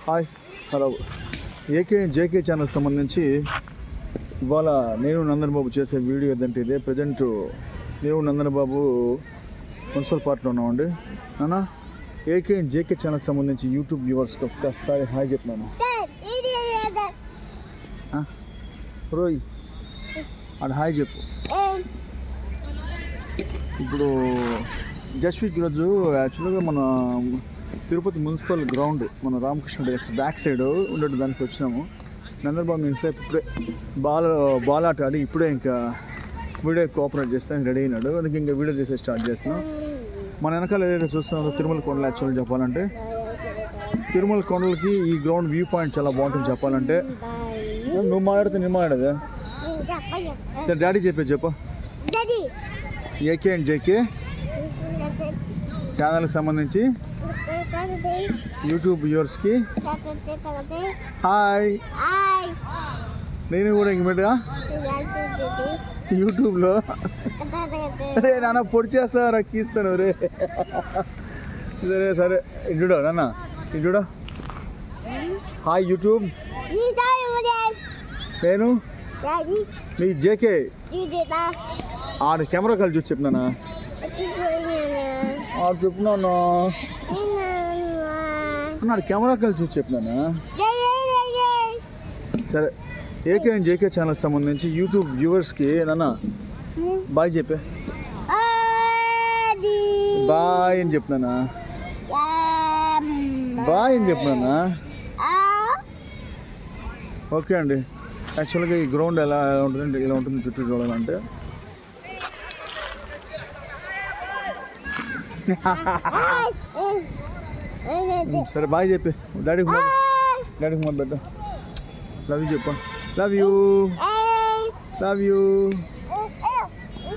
Hi hello JK channel సంబంధించి ఇవాళ నేను నందన్ బాబు చేసే వీడియో ఏంటంటే ఇదే ప్రజెంట్ నేను నందన్ బాబు మున్సిపల్ పార్క్లో ఉన్నామండి. నాన్న జేకే ఛానల్ సంబంధించి యూట్యూబ్ వ్యూవర్స్కి ఒక్కసారి హాయ్ చెప్పినాను. రోయ్ అక్కడ హాయ్ చెప్పు. ఇప్పుడు జస్విక్ ఈరోజు యాక్చువల్గా మన తిరుపతి మున్సిపల్ గ్రౌండ్ మన రామకృష్ణ డైరెక్ట్స్ బ్యాక్ సైడ్ ఉండేది దానికి వచ్చినాము. నందర్బాబు ఇంతసేపు ఇప్పుడే బాల్ ఆట ఆడి ఇప్పుడే ఇంకా వీడియో కోఆపరేట్ చేస్తానికి రెడీ అయినాడు. అందుకే ఇంకా వీడియో చేసే స్టార్ట్ చేస్తున్నాం. మన వెనకాల ఏదైతే చూస్తున్నారో తిరుమల కొండలు. యాక్చువల్గా చెప్పాలంటే తిరుమల కొండలకి ఈ గ్రౌండ్ వ్యూ పాయింట్ చాలా బాగుంటుంది. చెప్పాలంటే నువ్వు మాట్లాడితే నేను మాట్లాడదా డాడీ చెప్పు ఏకే అండ్ జేకే ఛానల్కి సంబంధించి యూట్యూబ్ వ్యూవర్స్కి హాయ్. నేను కూడా ఇమీడియట్గా యూట్యూబ్లో అరే నాన్న పొడి చేస్తా కీస్తాను రే. సరే సరే ఇడ్డుడో నాన్న ఇడ్డుడో హాయ్ యూట్యూబ్. నేను నీ జేకే ఆడ కెమెరా కలిసి చూసి చెప్పినానా ఆడు చెప్పినాను అన్నాడు కెమెరా కలిసి చూసి చెప్పినానా. సరే ఏకే అండ్ జేకే ఛానల్ సంబంధించి యూట్యూబ్ వ్యూవర్స్కి నాన్న బాయ్ చెప్పే. బాయ్ అని చెప్పినానా బాయ్ అని చెప్పినానా. ఓకే అండి. యాక్చువల్గా ఈ గ్రౌండ్ ఎలా ఉంటుందంటే ఇలా ఉంటుంది. చుట్టూ చూడాలంటే సరే బాయ్ చెప్పి డాడీకి మొదలు పెట్ట. లవ్ యూ చెప్ప. Love you